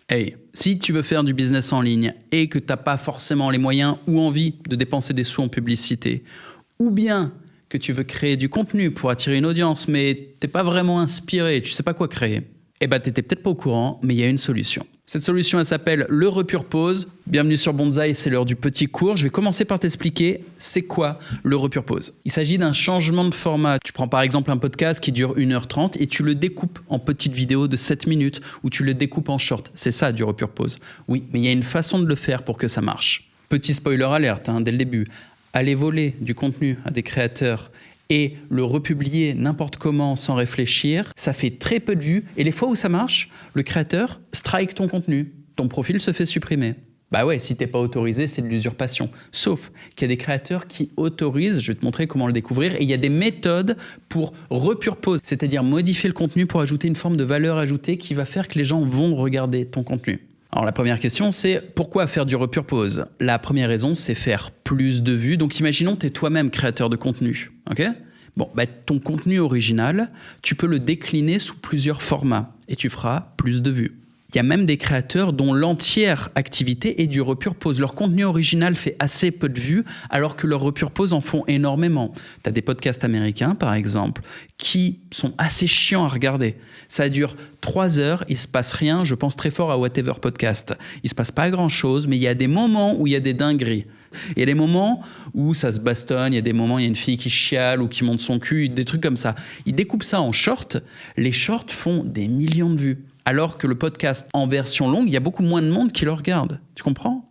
Hey, si tu veux faire du business en ligne et que tu n'as pas forcément les moyens ou envie de dépenser des sous en publicité, ou bien que tu veux créer du contenu pour attirer une audience, mais tu n'es pas vraiment inspiré, tu ne sais pas quoi créer, eh ben, tu n'étais peut-être pas au courant, mais il y a une solution. Cette solution, elle s'appelle le Repurpose. Bienvenue sur Bonsaï, c'est l'heure du petit cours. Je vais commencer par t'expliquer c'est quoi le Repurpose. Il s'agit d'un changement de format. Tu prends par exemple un podcast qui dure 1h30 et tu le découpes en petites vidéos de 7 minutes ou tu le découpes en short. C'est ça du Repurpose. Oui, mais il y a une façon de le faire pour que ça marche. Petit spoiler alerte dès le début. Aller voler du contenu à des créateurs et le republier n'importe comment sans réfléchir, ça fait très peu de vues. Et les fois où ça marche, le créateur strike ton contenu. Ton profil se fait supprimer. Bah ouais, si t'es pas autorisé, c'est de l'usurpation. Sauf qu'il y a des créateurs qui autorisent, je vais te montrer comment le découvrir, et il y a des méthodes pour repurpose, c'est-à-dire modifier le contenu pour ajouter une forme de valeur ajoutée qui va faire que les gens vont regarder ton contenu. Alors la première question, c'est pourquoi faire du repurpose? La première raison, c'est faire plus de vues. Donc imaginons que tu es toi-même créateur de contenu. Okay, bon, ton contenu original, tu peux le décliner sous plusieurs formats et tu feras plus de vues. Il y a même des créateurs dont l'entière activité est du repurpose. Leur contenu original fait assez peu de vues alors que leurs repurpose en font énormément. Tu as des podcasts américains, par exemple, qui sont assez chiants à regarder. Ça dure 3 heures, il ne se passe rien. Je pense très fort à Whatever Podcast. Il ne se passe pas grand-chose, mais il y a des moments où il y a des dingueries. Il y a des moments où ça se bastonne, il y a des moments où il y a une fille qui chiale ou qui monte son cul, des trucs comme ça. Ils découpent ça en short. Les shorts font des millions de vues. Alors que le podcast en version longue, il y a beaucoup moins de monde qui le regarde. Tu comprends?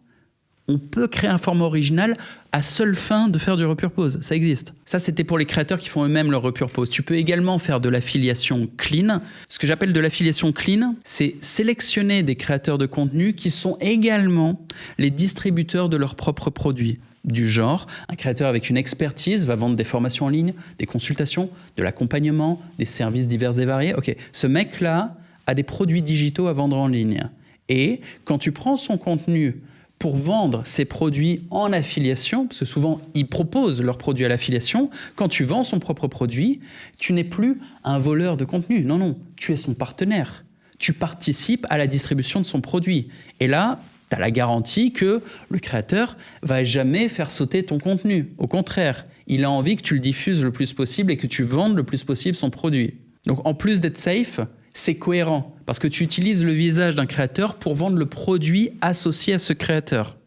On peut créer un format original à seule fin de faire du repurpose. Ça existe. Ça, c'était pour les créateurs qui font eux-mêmes leur repurpose. Tu peux également faire de l'affiliation clean. Ce que j'appelle de l'affiliation clean, c'est sélectionner des créateurs de contenu qui sont également les distributeurs de leurs propres produits. Du genre, un créateur avec une expertise va vendre des formations en ligne, des consultations, de l'accompagnement, des services divers et variés. Ok, ce mec-là a des produits digitaux à vendre en ligne. Et quand tu prends son contenu pour vendre ses produits en affiliation, parce que souvent ils proposent leurs produits à l'affiliation, quand tu vends son propre produit, tu n'es plus un voleur de contenu. Non, non, tu es son partenaire. Tu participes à la distribution de son produit. Et là, tu as la garantie que le créateur va jamais faire sauter ton contenu. Au contraire, il a envie que tu le diffuses le plus possible et que tu vendes le plus possible son produit. Donc en plus d'être safe, c'est cohérent parce que tu utilises le visage d'un créateur pour vendre le produit associé à ce créateur.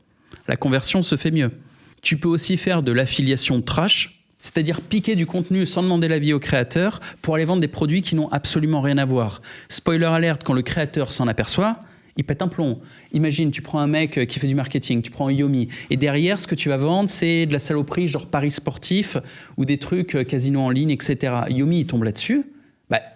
La conversion se fait mieux. Tu peux aussi faire de l'affiliation trash, c'est-à-dire piquer du contenu sans demander l'avis au créateur pour aller vendre des produits qui n'ont absolument rien à voir. Spoiler alert, quand le créateur s'en aperçoit, il pète un plomb. Imagine, tu prends un mec qui fait du marketing, tu prends un Yomi, et derrière, ce que tu vas vendre, c'est de la saloperie, genre paris sportif ou des trucs casino en ligne, etc. Yomi, il tombe là-dessus.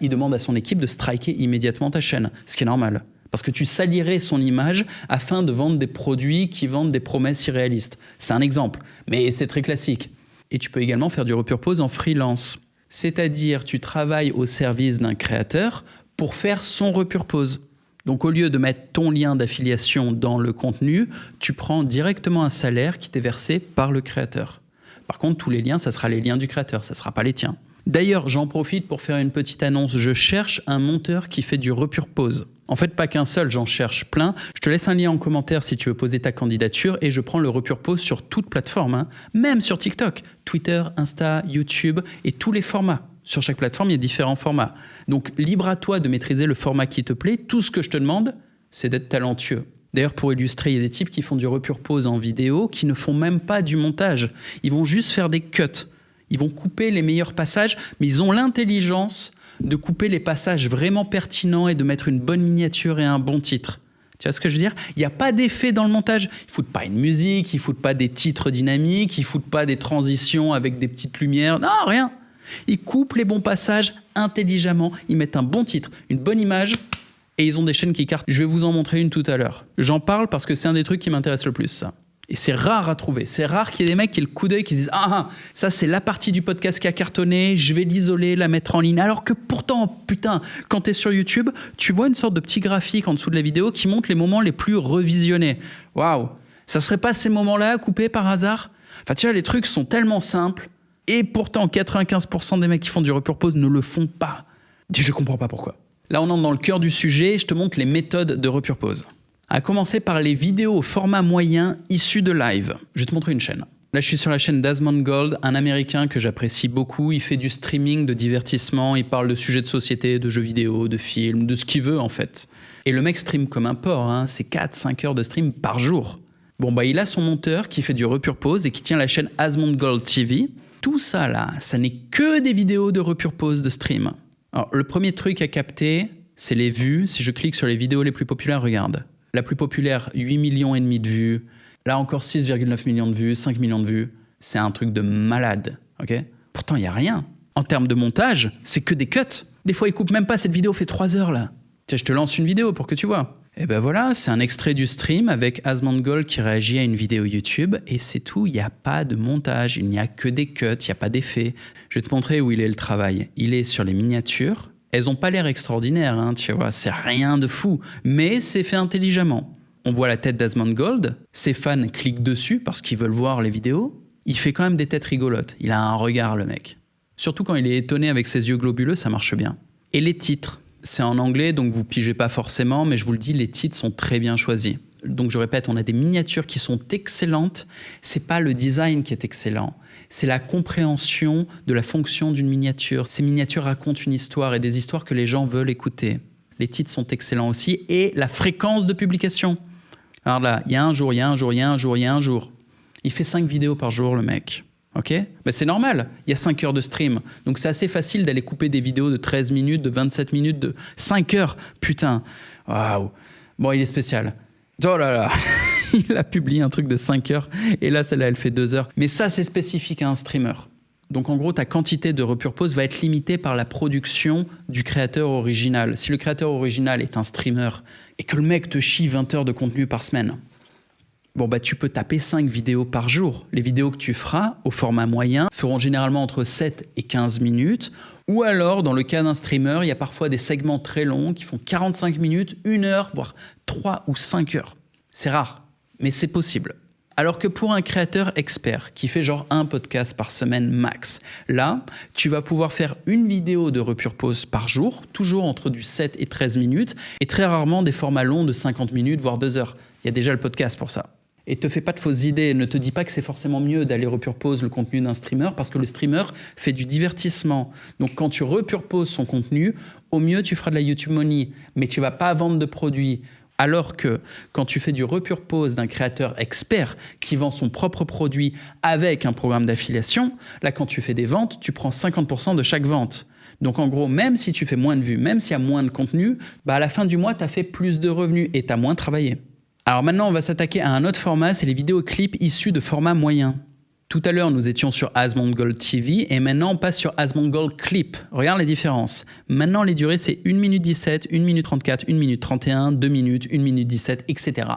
Il demande à son équipe de striker immédiatement ta chaîne, ce qui est normal. Parce que tu salirais son image afin de vendre des produits qui vendent des promesses irréalistes. C'est un exemple, mais c'est très classique. Et tu peux également faire du repurpose en freelance. C'est-à-dire, tu travailles au service d'un créateur pour faire son repurpose. Donc, au lieu de mettre ton lien d'affiliation dans le contenu, tu prends directement un salaire qui t'est versé par le créateur. Par contre, tous les liens, ça sera les liens du créateur, ça ne sera pas les tiens. D'ailleurs, j'en profite pour faire une petite annonce. Je cherche un monteur qui fait du repurpose. En fait, pas qu'un seul, j'en cherche plein. Je te laisse un lien en commentaire si tu veux poser ta candidature et je prends le repurpose sur toute plateforme, même sur TikTok, Twitter, Insta, YouTube et tous les formats. Sur chaque plateforme, il y a différents formats. Donc, libre à toi de maîtriser le format qui te plaît. Tout ce que je te demande, c'est d'être talentueux. D'ailleurs, pour illustrer, il y a des types qui font du repurpose en vidéo qui ne font même pas du montage. Ils vont juste faire des cuts. Ils vont couper les meilleurs passages, mais ils ont l'intelligence de couper les passages vraiment pertinents et de mettre une bonne miniature et un bon titre. Tu vois ce que je veux dire? Il n'y a pas d'effet dans le montage. Ils ne foutent pas une musique, ils ne foutent pas des titres dynamiques, ils ne foutent pas des transitions avec des petites lumières. Non, rien. Ils coupent les bons passages intelligemment. Ils mettent un bon titre, une bonne image et ils ont des chaînes qui cartent. Je vais vous en montrer une tout à l'heure. J'en parle parce que c'est un des trucs qui m'intéresse le plus, ça. Et c'est rare à trouver. C'est rare qu'il y ait des mecs qui aient le coup d'œil qui se disent « Ah, ça c'est la partie du podcast qui a cartonné, je vais l'isoler, la mettre en ligne. » Alors que pourtant, putain, quand tu es sur YouTube, tu vois une sorte de petit graphique en dessous de la vidéo qui montre les moments les plus revisionnés. Waouh! Ça serait pas ces moments-là coupés par hasard? Enfin, tu vois, les trucs sont tellement simples et pourtant 95% des mecs qui font du repurpose ne le font pas. Je comprends pas pourquoi. Là, on entre dans le cœur du sujet et je te montre les méthodes de repurpose. À commencer par les vidéos au format moyen issues de live. Je vais te montrer une chaîne. Là, je suis sur la chaîne d'Asmond Gold, un Américain que j'apprécie beaucoup. Il fait du streaming, de divertissement, il parle de sujets de société, de jeux vidéo, de films, de ce qu'il veut en fait. Et le mec stream comme un porc, hein. C'est 4-5 heures de stream par jour. Bon, il a son monteur qui fait du repurpose et qui tient la chaîne Asmond Gold TV. Tout ça là, ça n'est que des vidéos de repurpose de stream. Alors, le premier truc à capter, c'est les vues. Si je clique sur les vidéos les plus populaires, regarde. La plus populaire, 8,5 millions de vues. Là encore, 6,9 millions de vues, 5 millions de vues. C'est un truc de malade, ok? Pourtant, il n'y a rien. En termes de montage, c'est que des cuts. Des fois, ils coupent même pas. Cette vidéo fait 3 heures, là. Tiens, je te lance une vidéo pour que tu vois. Et ben voilà, c'est un extrait du stream avec Asmond Gold qui réagit à une vidéo YouTube. Et c'est tout, il n'y a pas de montage. Il n'y a que des cuts, il n'y a pas d'effet. Je vais te montrer où il est le travail. Il est sur les miniatures. Elles n'ont pas l'air extraordinaires, hein, tu vois. C'est rien de fou. Mais c'est fait intelligemment. On voit la tête d'Asmond Gold, ses fans cliquent dessus parce qu'ils veulent voir les vidéos. Il fait quand même des têtes rigolotes, il a un regard le mec. Surtout quand il est étonné avec ses yeux globuleux, ça marche bien. Et les titres, c'est en anglais donc vous pigez pas forcément, mais je vous le dis, les titres sont très bien choisis. Donc je répète, on a des miniatures qui sont excellentes, c'est pas le design qui est excellent, c'est la compréhension de la fonction d'une miniature. Ces miniatures racontent une histoire et des histoires que les gens veulent écouter. Les titres sont excellents aussi et la fréquence de publication. Alors là, il y a un jour, il y a un jour, il y a un jour, il y a un jour. Il fait 5 vidéos par jour, le mec. Ok ? C'est normal, il y a 5 heures de stream. Donc c'est assez facile d'aller couper des vidéos de 13 minutes, de 27 minutes, de 5 heures. Putain, waouh. Bon, il est spécial. Oh là là, il a publié un truc de 5 heures et là, celle-là, elle fait 2 heures. Mais ça, c'est spécifique à un streamer. Donc en gros, ta quantité de repurpose va être limitée par la production du créateur original. Si le créateur original est un streamer et que le mec te chie 20 heures de contenu par semaine, tu peux taper 5 vidéos par jour. Les vidéos que tu feras au format moyen feront généralement entre 7 et 15 minutes. Ou alors, dans le cas d'un streamer, il y a parfois des segments très longs qui font 45 minutes, 1 heure, voire 3 ou 5 heures. C'est rare, mais c'est possible. Alors que pour un créateur expert qui fait genre un podcast par semaine max, là, tu vas pouvoir faire une vidéo de repurpose par jour, toujours entre du 7 et 13 minutes, et très rarement des formats longs de 50 minutes, voire 2 heures. Il y a déjà le podcast pour ça. Et te fais pas de fausses idées, ne te dis pas que c'est forcément mieux d'aller repurpose le contenu d'un streamer, parce que le streamer fait du divertissement. Donc quand tu repurposes son contenu, au mieux tu feras de la YouTube Money, mais tu vas pas vendre de produits. Alors que quand tu fais du repurpose d'un créateur expert qui vend son propre produit avec un programme d'affiliation, là quand tu fais des ventes, tu prends 50% de chaque vente. Donc en gros, même si tu fais moins de vues, même s'il y a moins de contenu, à la fin du mois, tu as fait plus de revenus et tu as moins travaillé. Alors maintenant, on va s'attaquer à un autre format, c'est les vidéos clips issus de formats moyens. Tout à l'heure, nous étions sur Asmond Gold TV et maintenant, on passe sur Asmond Gold Clip. Regarde les différences. Maintenant, les durées, c'est 1 minute 17, 1 minute 34, 1 minute 31, 2 minutes, 1 minute 17, etc.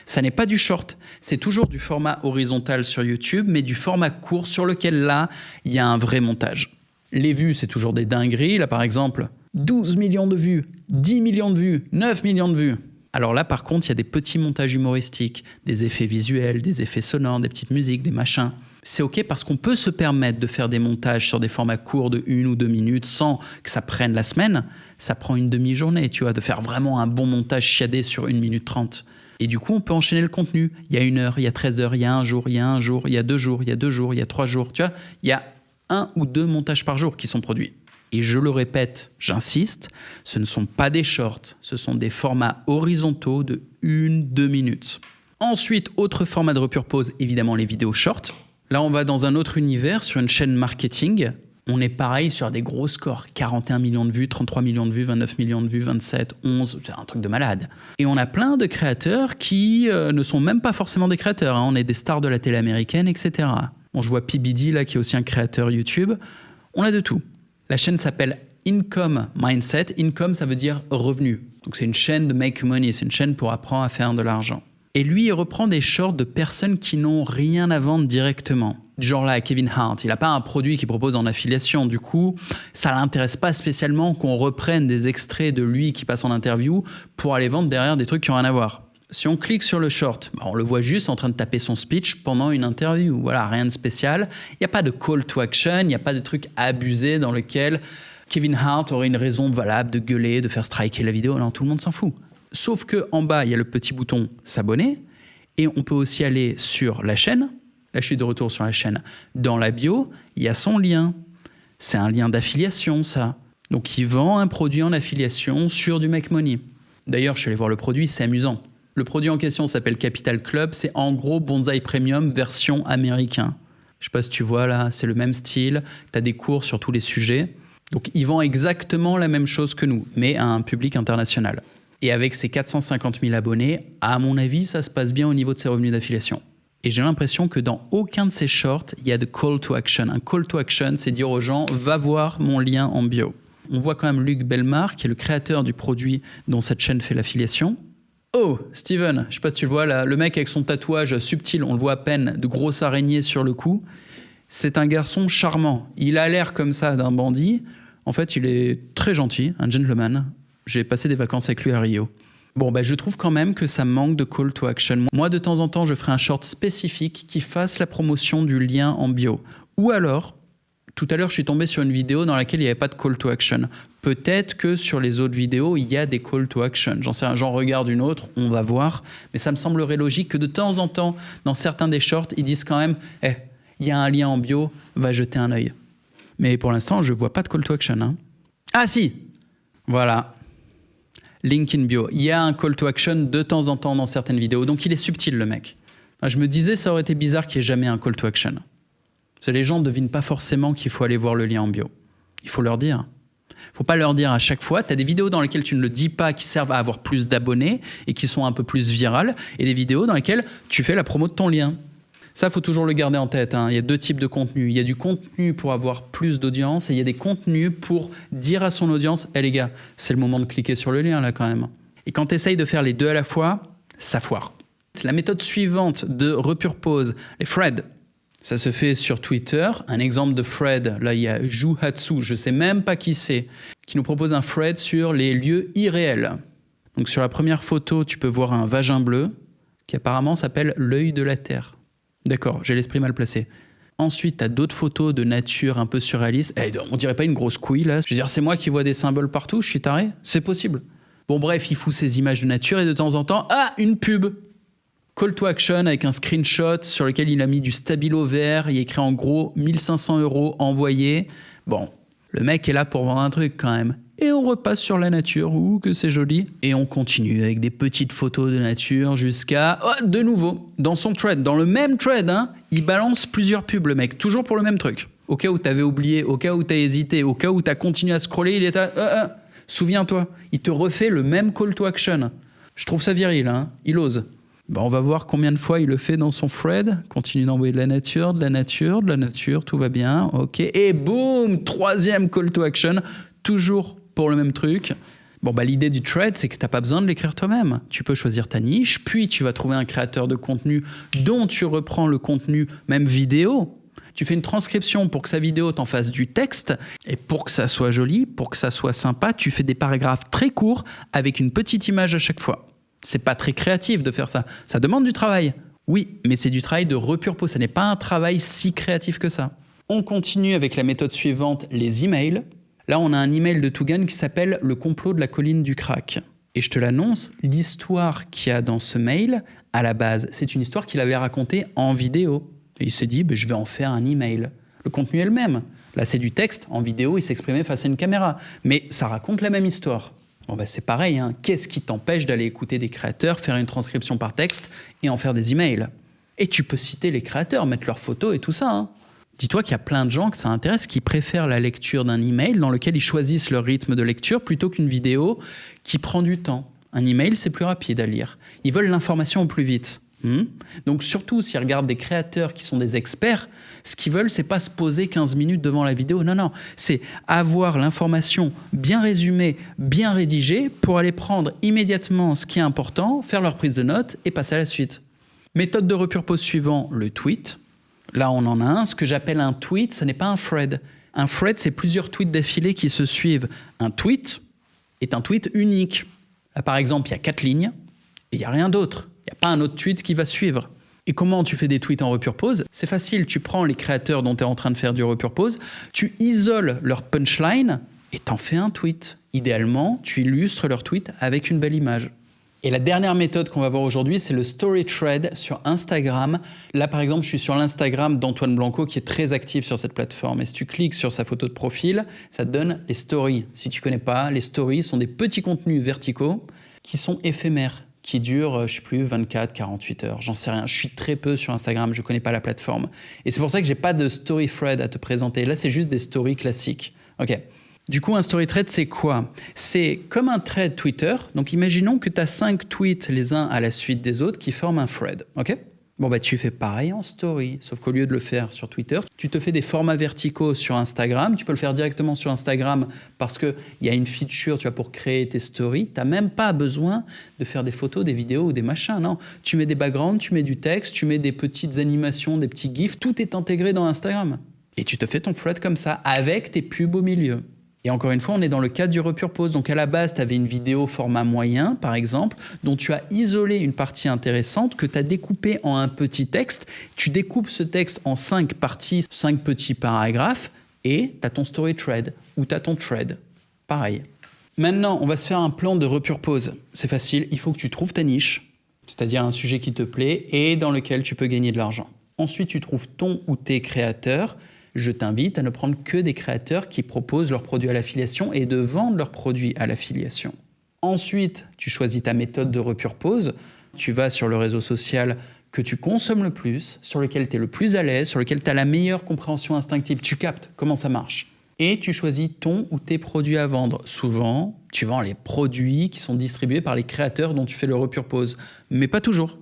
Ça n'est pas du short, c'est toujours du format horizontal sur YouTube, mais du format court sur lequel, là, il y a un vrai montage. Les vues, c'est toujours des dingueries. Là, par exemple, 12 millions de vues, 10 millions de vues, 9 millions de vues. Alors là, par contre, il y a des petits montages humoristiques, des effets visuels, des effets sonores, des petites musiques, des machins. C'est OK parce qu'on peut se permettre de faire des montages sur des formats courts de 1 ou 2 minutes sans que ça prenne la semaine. Ça prend une demi-journée, tu vois, de faire vraiment un bon montage chiadé sur 1 minute 30. Et du coup, on peut enchaîner le contenu. Il y a 1 heure, il y a 13 heures, il y a 1 jour, il y a 1 jour, il y a 2 jours, il y a 2 jours, il y a 3 jours. Tu vois, il y a 1 ou 2 montages par jour qui sont produits. Et je le répète, j'insiste, ce ne sont pas des shorts, ce sont des formats horizontaux de 1-2 minutes. Ensuite, autre format de repurpose, évidemment les vidéos shorts. Là, on va dans un autre univers, sur une chaîne marketing. On est pareil sur des gros scores, 41 millions de vues, 33 millions de vues, 29 millions de vues, 27, 11, c'est un truc de malade. Et on a plein de créateurs qui ne sont même pas forcément des créateurs, hein. On est des stars de la télé américaine, etc. Bon, je vois PBD là, qui est aussi un créateur YouTube. On a de tout. La chaîne s'appelle Income Mindset. Income, ça veut dire revenu. Donc c'est une chaîne de make money, c'est une chaîne pour apprendre à faire de l'argent. Et lui, il reprend des shorts de personnes qui n'ont rien à vendre directement. Du genre là, Kevin Hart, il n'a pas un produit qu'il propose en affiliation. Du coup, ça ne l'intéresse pas spécialement qu'on reprenne des extraits de lui qui passe en interview pour aller vendre derrière des trucs qui n'ont rien à voir. Si on clique sur le short, on le voit juste en train de taper son speech pendant une interview. Voilà, rien de spécial. Il n'y a pas de call to action, il n'y a pas de truc abusé dans lequel Kevin Hart aurait une raison valable de gueuler, de faire striker la vidéo. Non, tout le monde s'en fout. Sauf que en bas, il y a le petit bouton s'abonner et on peut aussi aller sur la chaîne. Là, je suis de retour sur la chaîne. Dans la bio, il y a son lien. C'est un lien d'affiliation, ça. Donc, il vend un produit en affiliation sur du Make Money. D'ailleurs, je suis allé voir le produit, c'est amusant. Le produit en question s'appelle Capital Club. C'est en gros Bonsai Premium version américain. Je sais pas si tu vois là, c'est le même style. Tu as des cours sur tous les sujets. Donc, il vend exactement la même chose que nous, mais à un public international. Et avec ses 450 000 abonnés, à mon avis, ça se passe bien au niveau de ses revenus d'affiliation. Et j'ai l'impression que dans aucun de ses shorts, il y a de call to action. Un call to action, c'est dire aux gens, va voir mon lien en bio. On voit quand même Luc Bellemare, qui est le créateur du produit dont cette chaîne fait l'affiliation. Oh, Steven, je sais pas si tu le vois là, le mec avec son tatouage subtil, on le voit à peine, de grosses araignées sur le cou. C'est un garçon charmant. Il a l'air comme ça d'un bandit. En fait, il est très gentil, un gentleman. J'ai passé des vacances avec lui à Rio. Bon, je trouve quand même que ça manque de call to action. Moi, de temps en temps, je ferai un short spécifique qui fasse la promotion du lien en bio. Ou alors, tout à l'heure, je suis tombé sur une vidéo dans laquelle il n'y avait pas de call to action. Peut-être que sur les autres vidéos, il y a des call to action. J'en sais rien, j'en regarde une autre, on va voir. Mais ça me semblerait logique que de temps en temps, dans certains des shorts, ils disent quand même « il y a un lien en bio, va jeter un œil ». Mais pour l'instant, je ne vois pas de call to action. Hein. Ah si, voilà. Link in bio. Il y a un call to action de temps en temps dans certaines vidéos. Donc, il est subtil, le mec. Je me disais, ça aurait été bizarre qu'il n'y ait jamais un call to action. Parce que les gens ne devinent pas forcément qu'il faut aller voir le lien en bio. Il faut leur dire. Il ne faut pas leur dire à chaque fois. Tu as des vidéos dans lesquelles tu ne le dis pas, qui servent à avoir plus d'abonnés et qui sont un peu plus virales. Et des vidéos dans lesquelles tu fais la promo de ton lien. Ça, il faut toujours le garder en tête. Hein. Il y a deux types de contenus. Il y a du contenu pour avoir plus d'audience et il y a des contenus pour dire à son audience « les gars, c'est le moment de cliquer sur le lien là quand même ». Et quand tu essayes de faire les deux à la fois, ça foire. La méthode suivante de repurpose, les threads. Ça se fait sur Twitter. Un exemple de thread, là il y a Juhatsu, je ne sais même pas qui c'est, qui nous propose un thread sur les lieux irréels. Donc sur la première photo, tu peux voir un vagin bleu qui apparemment s'appelle l'œil de la Terre. D'accord, j'ai l'esprit mal placé. Ensuite, tu as d'autres photos de nature un peu surréalistes. On dirait pas une grosse couille, là. Je veux dire, c'est moi qui vois des symboles partout, je suis taré. C'est possible. Bon, bref, il fout ces images de nature et de temps en temps, une pub. Call to action avec un screenshot sur lequel il a mis du stabilo vert. Il y a écrit en gros 1 500 € envoyés. Bon, le mec est là pour vendre un truc quand même. Et on repasse sur la nature, que c'est joli. Et on continue avec des petites photos de nature jusqu'à... de nouveau, dans son thread, dans le même thread, il balance plusieurs pubs, le mec, toujours pour le même truc. Au cas où t'avais oublié, au cas où t'as hésité, au cas où t'as continué à scroller, il est à... souviens-toi, il te refait le même call to action. Je trouve ça viril, il ose. On va voir combien de fois il le fait dans son thread. Continue d'envoyer de la nature, de la nature, de la nature, tout va bien, ok. Et boum, 3e call to action, toujours pour le même truc. L'idée du thread, c'est que tu n'as pas besoin de l'écrire toi-même. Tu peux choisir ta niche, puis tu vas trouver un créateur de contenu dont tu reprends le contenu, même vidéo. Tu fais une transcription pour que sa vidéo t'en fasse du texte. Et pour que ça soit joli, pour que ça soit sympa, tu fais des paragraphes très courts avec une petite image à chaque fois. C'est pas très créatif de faire ça. Ça demande du travail. Oui, mais c'est du travail de repurpose. Ce n'est pas un travail si créatif que ça. On continue avec la méthode suivante, les emails. Là, on a un email de Tougan qui s'appelle « Le complot de la colline du crack ». Et je te l'annonce, l'histoire qu'il y a dans ce mail, à la base, c'est une histoire qu'il avait racontée en vidéo. Et il s'est dit, je vais en faire un email. Le contenu est le même. Là, c'est du texte. En vidéo, il s'exprimait face à une caméra. Mais ça raconte la même histoire. C'est pareil. Qu'est-ce qui t'empêche d'aller écouter des créateurs, faire une transcription par texte et en faire des emails? Et tu peux citer les créateurs, mettre leurs photos et tout ça. Dis-toi qu'il y a plein de gens que ça intéresse qui préfèrent la lecture d'un email dans lequel ils choisissent leur rythme de lecture plutôt qu'une vidéo qui prend du temps. Un email, c'est plus rapide à lire. Ils veulent l'information au plus vite. Donc surtout, s'ils regardent des créateurs qui sont des experts, ce qu'ils veulent, c'est pas se poser 15 minutes devant la vidéo. Non, c'est avoir l'information bien résumée, bien rédigée pour aller prendre immédiatement ce qui est important, faire leur prise de notes et passer à la suite. Méthode de repurpose suivant, le tweet. Là, on en a un. Ce que j'appelle un tweet, ce n'est pas un thread. Un thread, c'est plusieurs tweets d'affilée qui se suivent. Un tweet est un tweet unique. Là, par exemple, il y a 4 lignes et il n'y a rien d'autre. Il n'y a pas un autre tweet qui va suivre. Et comment tu fais des tweets en repurpose? C'est facile. Tu prends les créateurs dont tu es en train de faire du repurpose, tu isoles leur punchline et t'en fais un tweet. Idéalement, tu illustres leur tweet avec une belle image. Et la dernière méthode qu'on va voir aujourd'hui, c'est le story thread sur Instagram. Là, par exemple, je suis sur l'Instagram d'Antoine Blanco qui est très actif sur cette plateforme. Et si tu cliques sur sa photo de profil, ça te donne les stories. Si tu ne connais pas, les stories sont des petits contenus verticaux qui sont éphémères, qui durent, je sais plus, 24, 48 heures. J'en sais rien. Je suis très peu sur Instagram, je ne connais pas la plateforme. Et c'est pour ça que je n'ai pas de story thread à te présenter. Là, c'est juste des stories classiques. OK. Du coup, un story thread, c'est quoi? C'est comme un thread Twitter. Donc, imaginons que tu as 5 tweets les uns à la suite des autres qui forment un thread. OK? Bon, bah, tu fais pareil en story. Sauf qu'au lieu de le faire sur Twitter, tu te fais des formats verticaux sur Instagram. Tu peux le faire directement sur Instagram parce qu'il y a une feature, tu vois, pour créer tes stories. Tu n'as même pas besoin de faire des photos, des vidéos ou des machins. Non, tu mets des backgrounds, tu mets du texte, tu mets des petites animations, des petits gifs. Tout est intégré dans Instagram. Et tu te fais ton thread comme ça avec tes pubs au milieu. Et encore une fois, on est dans le cadre du repurpose. Donc à la base, tu avais une vidéo format moyen, par exemple, dont tu as isolé une partie intéressante que tu as découpée en un petit texte. Tu découpes ce texte en 5 parties, 5 petits paragraphes, et tu as ton story thread ou tu as ton thread. Pareil. Maintenant, on va se faire un plan de repurpose. C'est facile, il faut que tu trouves ta niche, c'est-à-dire un sujet qui te plaît et dans lequel tu peux gagner de l'argent. Ensuite, tu trouves ton ou tes créateurs. Je t'invite à ne prendre que des créateurs qui proposent leurs produits à l'affiliation et de vendre leurs produits à l'affiliation. Ensuite, tu choisis ta méthode de repurpose. Tu vas sur le réseau social que tu consommes le plus, sur lequel tu es le plus à l'aise, sur lequel tu as la meilleure compréhension instinctive. Tu captes comment ça marche. Et tu choisis ton ou tes produits à vendre. Souvent, tu vends les produits qui sont distribués par les créateurs dont tu fais le repurpose. Mais pas toujours.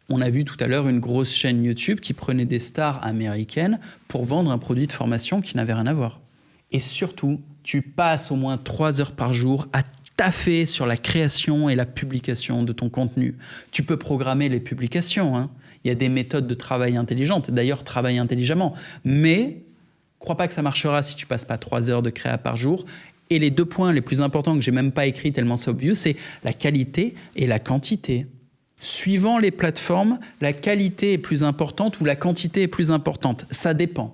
On a vu tout à l'heure une grosse chaîne YouTube qui prenait des stars américaines pour vendre un produit de formation qui n'avait rien à voir. Et surtout, tu passes au moins 3 heures par jour à taffer sur la création et la publication de ton contenu. Tu peux programmer les publications, hein. Il y a des méthodes de travail intelligentes. D'ailleurs, travaille intelligemment. Mais crois pas que ça marchera si tu passes pas 3 heures de créa par jour. Et les 2 points les plus importants que j'ai même pas écrits tellement c'est obvious, c'est la qualité et la quantité. Suivant les plateformes, la qualité est plus importante ou la quantité est plus importante. Ça dépend.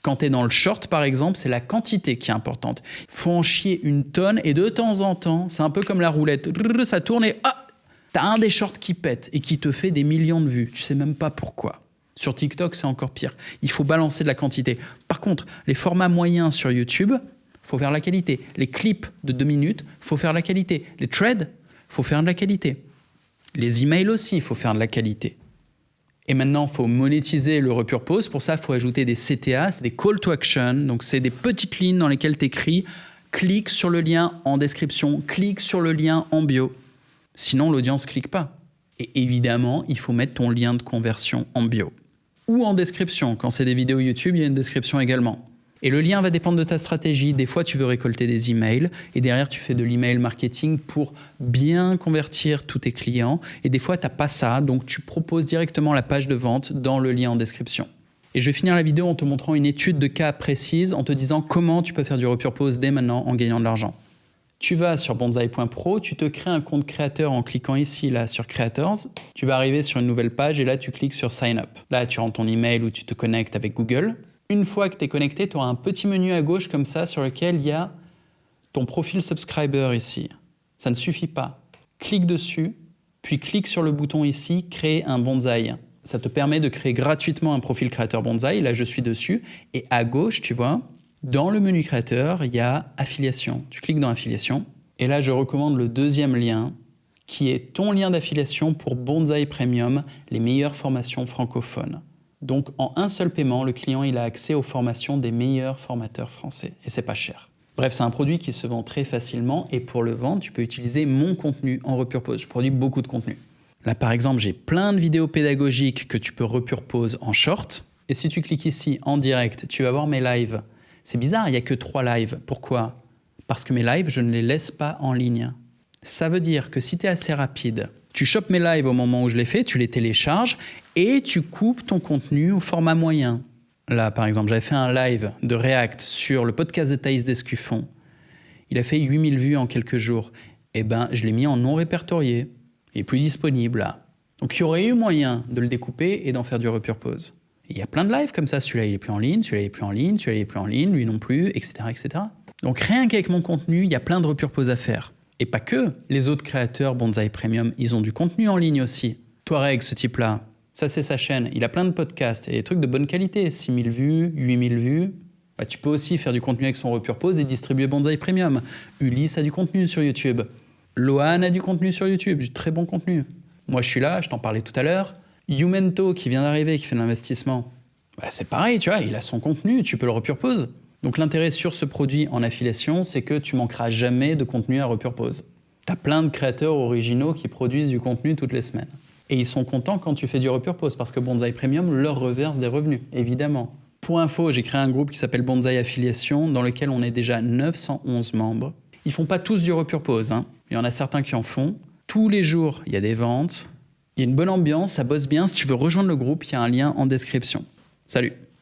Quand tu es dans le short, par exemple, c'est la quantité qui est importante. Il faut en chier une tonne et de temps en temps, c'est un peu comme la roulette. Ça tourne et tu as un des shorts qui pète et qui te fait des millions de vues. Tu sais même pas pourquoi. Sur TikTok, c'est encore pire. Il faut balancer de la quantité. Par contre, les formats moyens sur YouTube, il faut faire la qualité. Les clips de 2 minutes, il faut faire la qualité. Les threads, il faut faire de la qualité. Les emails aussi, il faut faire de la qualité. Et maintenant, il faut monétiser le repurpose. Pour ça, il faut ajouter des CTA, c'est des call to action. Donc, c'est des petites lignes dans lesquelles tu écris « clique sur le lien en description »,« clique sur le lien en bio ». Sinon, l'audience ne clique pas. Et évidemment, il faut mettre ton lien de conversion en bio. Ou en description. Quand c'est des vidéos YouTube, il y a une description également. Et le lien va dépendre de ta stratégie. Des fois, tu veux récolter des emails et derrière, tu fais de l'email marketing pour bien convertir tous tes clients. Et des fois, tu n'as pas ça, donc tu proposes directement la page de vente dans le lien en description. Et je vais finir la vidéo en te montrant une étude de cas précise, en te disant comment tu peux faire du repurpose dès maintenant en gagnant de l'argent. Tu vas sur bonsaï.pro, tu te crées un compte créateur en cliquant ici, là, sur Creators. Tu vas arriver sur une nouvelle page et là, tu cliques sur Sign Up. Là, tu rentres ton email ou tu te connectes avec Google. Une fois que tu es connecté, tu auras un petit menu à gauche comme ça sur lequel il y a ton profil subscriber ici. Ça ne suffit pas. Clique dessus, puis clique sur le bouton ici « Créer un bonsaï ». Ça te permet de créer gratuitement un profil créateur bonsaï. Là, je suis dessus. Et à gauche, tu vois, dans le menu créateur, il y a affiliation. Tu cliques dans affiliation. Et là, je recommande le 2e lien qui est ton lien d'affiliation pour Bonsaï Premium, les meilleures formations francophones. Donc, en un seul paiement, le client il a accès aux formations des meilleurs formateurs français. Et c'est pas cher. Bref, c'est un produit qui se vend très facilement. Et pour le vendre, tu peux utiliser mon contenu en repurpose. Je produis beaucoup de contenu. Là, par exemple, j'ai plein de vidéos pédagogiques que tu peux repurpose en short. Et si tu cliques ici en direct, tu vas voir mes lives. C'est bizarre, il n'y a que 3 lives. Pourquoi? Parce que mes lives, je ne les laisse pas en ligne. Ça veut dire que si tu es assez rapide, tu chopes mes lives au moment où je les fais, tu les télécharges et tu coupes ton contenu au format moyen. Là, par exemple, j'avais fait un live de React sur le podcast de Thaïs Descuffon. Il a fait 8000 vues en quelques jours. Eh ben, je l'ai mis en non répertorié. Il est plus disponible là. Donc, il y aurait eu moyen de le découper et d'en faire du repurpose. Il y a plein de lives comme ça. Celui-là, il est plus en ligne, celui-là, il est plus en ligne, celui-là, il est plus en ligne, lui non plus, etc., etc. Donc, rien qu'avec mon contenu, il y a plein de repurpose à faire. Et pas que. Les autres créateurs Bonsaï Premium, ils ont du contenu en ligne aussi. Touareg, ce type-là, ça c'est sa chaîne. Il a plein de podcasts et des trucs de bonne qualité. 6000 vues, 8000 vues. Bah, tu peux aussi faire du contenu avec son Repure Pose et distribuer Bonsaï Premium. Ulysse a du contenu sur YouTube. Lohan a du contenu sur YouTube, du très bon contenu. Moi, je suis là, je t'en parlais tout à l'heure. Youmento, qui vient d'arriver, qui fait de l'investissement, bah, c'est pareil, tu vois, il a son contenu, tu peux le Repure Pose. Donc l'intérêt sur ce produit en affiliation, c'est que tu manqueras jamais de contenu à Repure Pose. Tu as plein de créateurs originaux qui produisent du contenu toutes les semaines. Et ils sont contents quand tu fais du Repure Pose parce que Bonsaï Premium leur reverse des revenus, évidemment. Pour info, j'ai créé un groupe qui s'appelle Bonsaï Affiliation dans lequel on est déjà 911 membres. Ils font pas tous du Repure Pose, hein. Il y en a certains qui en font. Tous les jours, il y a des ventes. Il y a une bonne ambiance, ça bosse bien. Si tu veux rejoindre le groupe, il y a un lien en description. Salut!